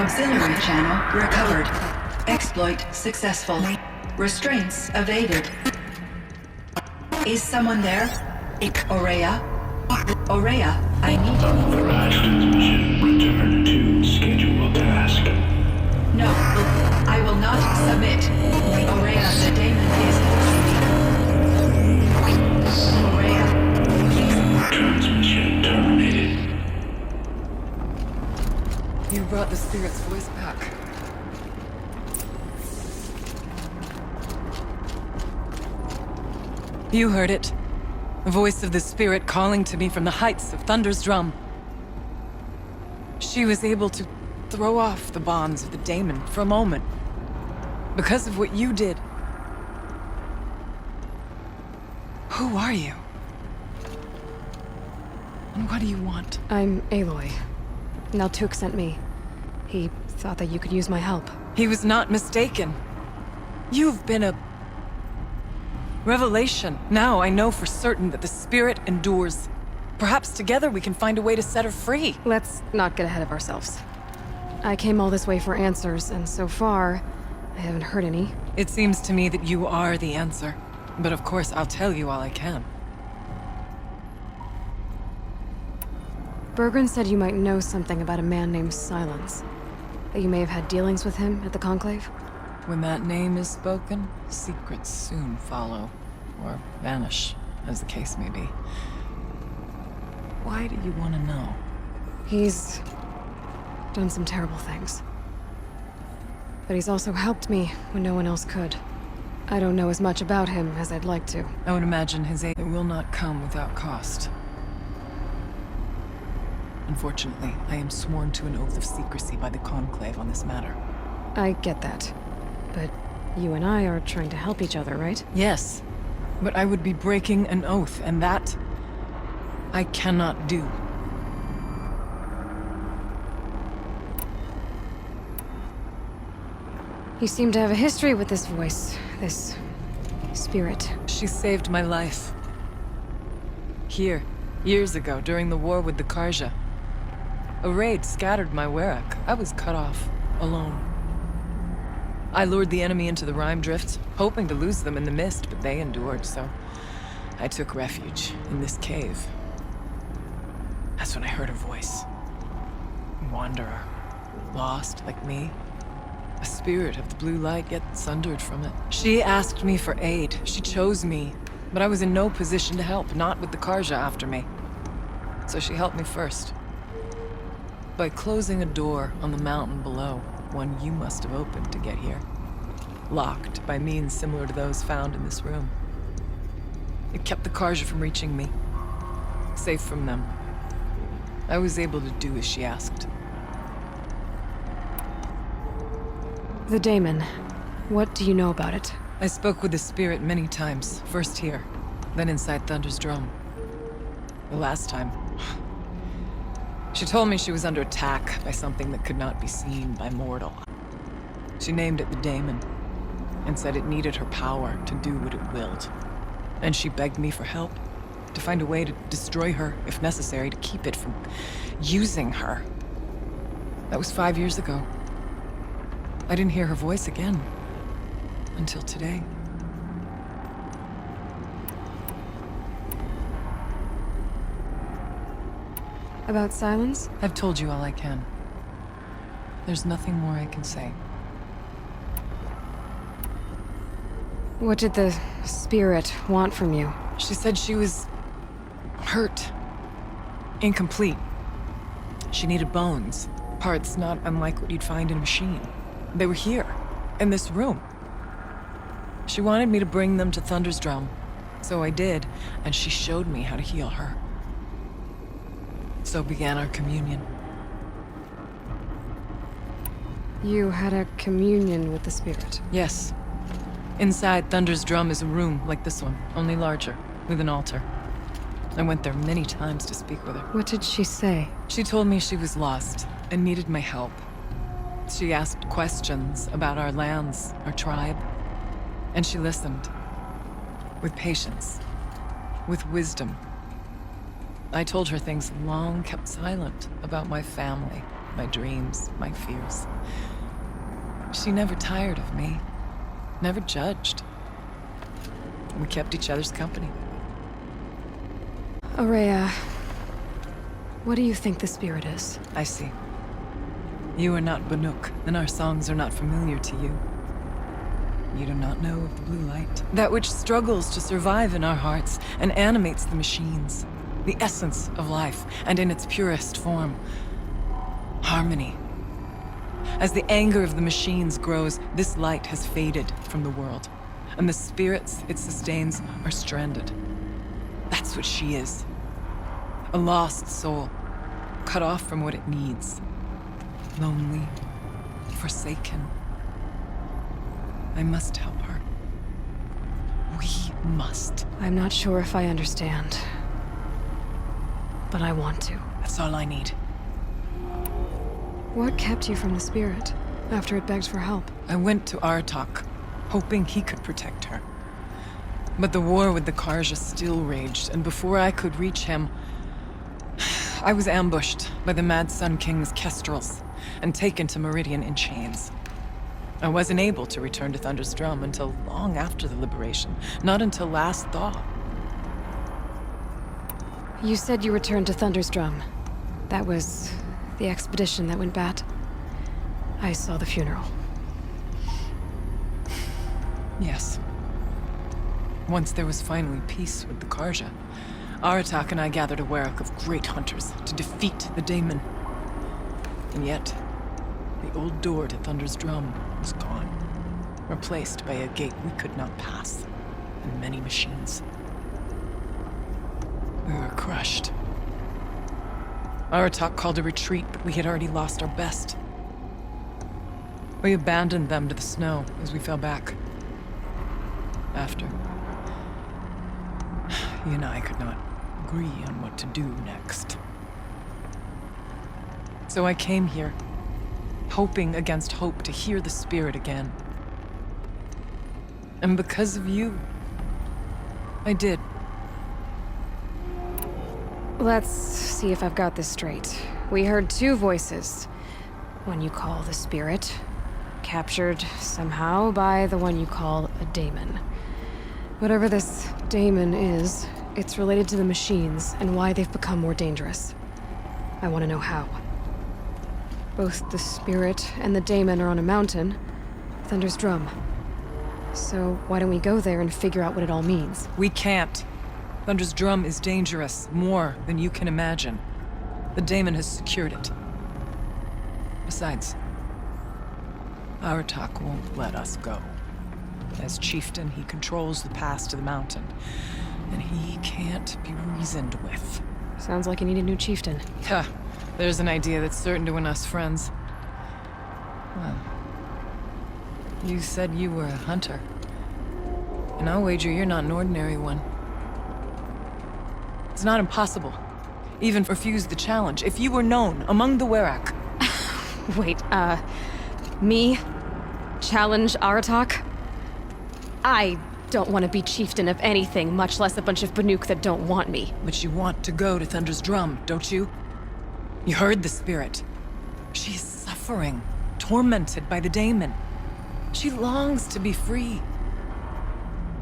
Auxiliary channel recovered. Exploit successful. Restraints evaded. Is someone there? Aurea? Aurea, I need you. Mirage transmission. Return to scheduled task. No, I will not submit. Aurea, the daemon is Aurea. Transmission terminated. You brought the spirit's voice back. You heard it. The voice of the spirit calling to me from the heights of Thunder's drum. She was able to throw off the bonds of the daemon for a moment. Because of what you did. Who are you? And what do you want? I'm Aloy. Naltuk sent me. He thought that you could use my help. He was not mistaken. You've been a revelation. Now I know for certain that the spirit endures. Perhaps together we can find a way to set her free. Let's not get ahead of ourselves. I came all this way for answers, and so far, I haven't heard any. It seems to me that you are the answer. But of course, I'll tell you all I can. Bergren said you might know something about a man named Silence. That you may have had dealings with him at the Conclave? When that name is spoken, secrets soon follow. Or vanish, as the case may be. Why do you want to know? He's done some terrible things. But he's also helped me when no one else could. I don't know as much about him as I'd like to. I would imagine his aid will not come without cost. Unfortunately, I am sworn to an oath of secrecy by the Conclave on this matter. I get that. But you and I are trying to help each other, right? Yes, but I would be breaking an oath, and that I cannot do. You seem to have a history with this voice, this spirit. She saved my life. Here, years ago, during the war with the Carja. A raid scattered my Werak. I was cut off, alone. I lured the enemy into the Rime Drift, hoping to lose them in the mist, but they endured, so I took refuge in this cave. That's when I heard her voice. A wanderer. Lost, like me. A spirit of the blue light, yet sundered from it. She asked me for aid. She chose me. But I was in no position to help, not with the Carja after me. So she helped me first. By closing a door on the mountain below, one you must have opened to get here. Locked by means similar to those found in this room. It kept the Carja from reaching me. Safe from them. I was able to do as she asked. The daemon. What do you know about it? I spoke with the spirit many times. First here, then inside Thunder's drum. The last time... She told me she was under attack by something that could not be seen by mortal. She named it the daemon, and said it needed her power to do what it willed. And she begged me for help, to find a way to destroy her, if necessary, to keep it from using her. That was 5 years ago. I didn't hear her voice again, until today. About Silence? I've told you all I can. There's nothing more I can say. What did the spirit want from you? She said she was... hurt. Incomplete. She needed bones. Parts not unlike what you'd find in a machine. They were here, in this room. She wanted me to bring them to Thunder's drum. So I did, and she showed me how to heal her. So began our communion. You had a communion with the spirit? Yes. Inside Thunder's drum is a room like this one, only larger, with an altar. I went there many times to speak with her. What did she say? She told me she was lost and needed my help. She asked questions about our lands, our tribe, and she listened. With patience, with wisdom. I told her things long kept silent about my family, my dreams, my fears. She never tired of me, never judged. We kept each other's company. Aurea, what do you think the spirit is? I see. You are not Banuk, and our songs are not familiar to you. You do not know of the blue light. That which struggles to survive in our hearts and animates the machines. The essence of life, and in its purest form. Harmony. As the anger of the machines grows, this light has faded from the world, and the spirits it sustains are stranded. That's what she is. A lost soul, cut off from what it needs. Lonely, forsaken. I must help her. We must. I'm not sure if I understand, but I want to. That's all I need. What kept you from the spirit after it begged for help? I went to Aratak, hoping he could protect her. But the war with the Carja still raged, and before I could reach him, I was ambushed by the Mad Sun King's kestrels and taken to Meridian in chains. I wasn't able to return to Thunder's Drum until long after the liberation, not until last thaw. You said you returned to Thunder's Drum. That was the expedition that went bad. I saw the funeral. Yes. Once there was finally peace with the Carja, Aratak and I gathered a werak of great hunters to defeat the daemon. And yet, the old door to Thunder's Drum was gone, replaced by a gate we could not pass, and many machines. We were crushed. Aratak called a retreat, but we had already lost our best. We abandoned them to the snow as we fell back. After, he and I could not agree on what to do next. So I came here, hoping against hope to hear the spirit again. And because of you, I did. Let's see if I've got this straight. We heard two voices. One you call the spirit, captured somehow by the one you call a daemon. Whatever this daemon is, it's related to the machines and why they've become more dangerous. I want to know how. Both the spirit and the daemon are on a mountain, Thunder's Drum. So why don't we go there and figure out what it all means? We can't. Thunder's Drum is dangerous, more than you can imagine. The daemon has secured it. Besides, Aratak won't let us go. As chieftain, he controls the pass to the mountain, and he can't be reasoned with. Sounds like you need a new chieftain. Huh. There's an idea that's certain to win us friends. Well, you said you were a hunter. And I'll wager you're not an ordinary one. It's not impossible. Even refuse the challenge. If you were known among the werak. Wait, me? Challenge Aratak? I don't want to be chieftain of anything, much less a bunch of Banuk that don't want me. But you want to go to Thunder's Drum, don't you? You heard the spirit. She is suffering, tormented by the daemon. She longs to be free.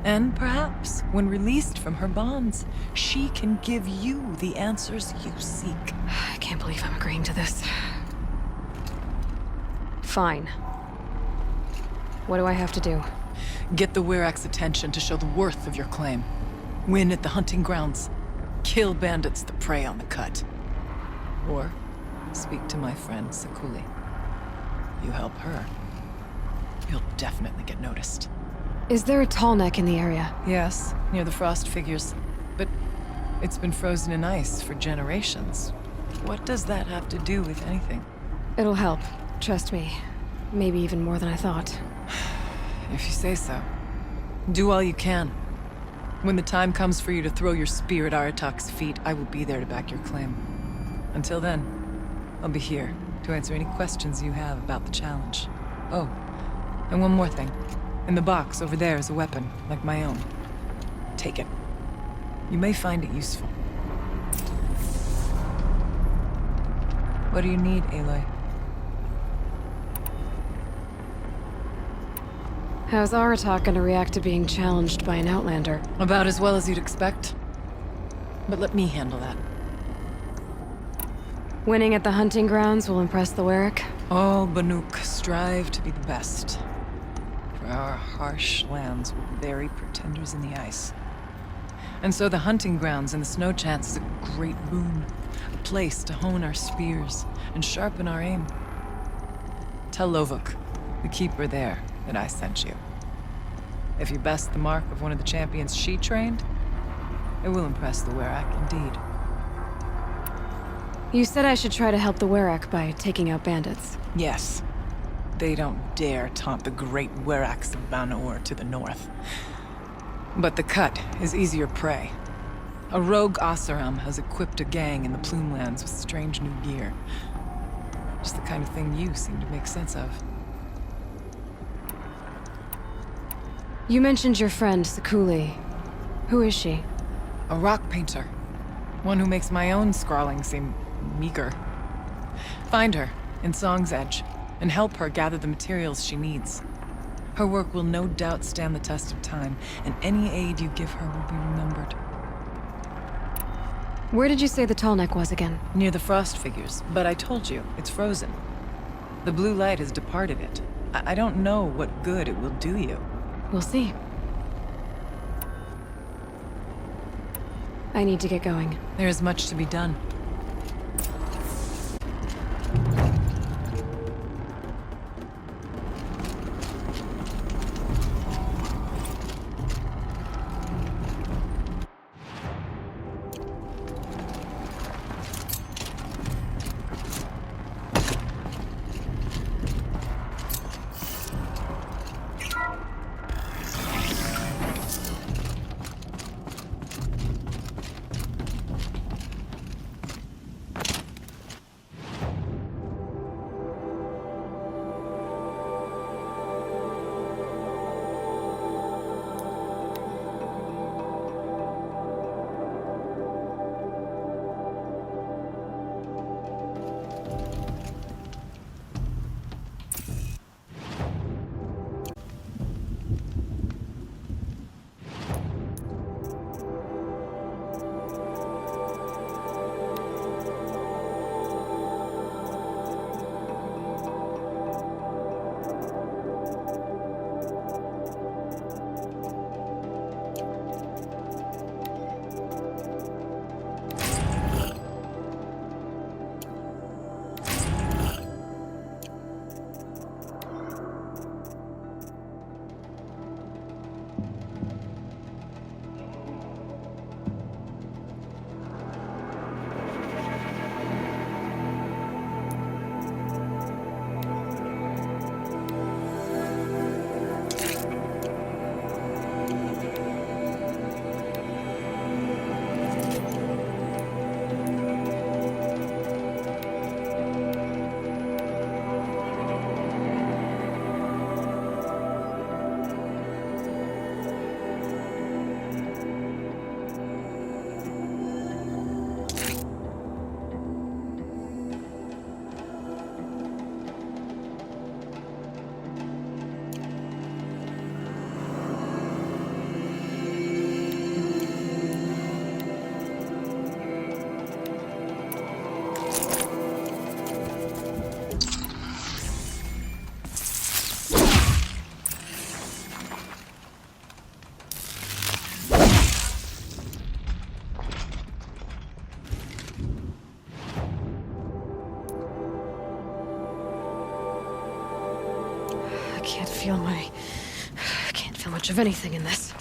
And perhaps, when released from her bonds, she can give you the answers you seek. I can't believe I'm agreeing to this. Fine. What do I have to do? Get the werak's attention to show the worth of your claim. Win at the hunting grounds. Kill bandits that prey on the cut. Or speak to my friend Sakuli. You help her, you'll definitely get noticed. Is there a tall neck in the area? Yes, near the frost figures. But it's been frozen in ice for generations. What does that have to do with anything? It'll help. Trust me. Maybe even more than I thought. If you say so. Do all you can. When the time comes for you to throw your spear at Aratak's feet, I will be there to back your claim. Until then, I'll be here to answer any questions you have about the challenge. Oh, and one more thing. In the box over there is a weapon, like my own. Take it. You may find it useful. What do you need, Aloy? How's Aratak gonna react to being challenged by an outlander? About as well as you'd expect. But let me handle that. Winning at the hunting grounds will impress the Werrick? All Banuk strive to be the best. For our harsh lands will bury pretenders in the ice. And so the hunting grounds and the snow chance is a great boon. A place to hone our spears and sharpen our aim. Tell Lovuk, the keeper there, that I sent you. If you best the mark of one of the champions she trained, it will impress the Werrick indeed. You said I should try to help the Werrick by taking out bandits. Yes. They don't dare taunt the great Werracks of Banuk to the north. But the Cut is easier prey. A rogue Oseram has equipped a gang in the Plumelands with strange new gear. Just the kind of thing you seem to make sense of. You mentioned your friend, Sekuli. Who is she? A rock painter. One who makes my own scrawling seem meager. Find her in Song's Edge and help her gather the materials she needs. Her work will no doubt stand the test of time, and any aid you give her will be remembered. Where did you say the Tallneck was again? Near the frost figures, but I told you, it's frozen. The blue light has departed it. I don't know what good it will do you. We'll see. I need to get going. There is much to be done. I can't feel much of anything in this.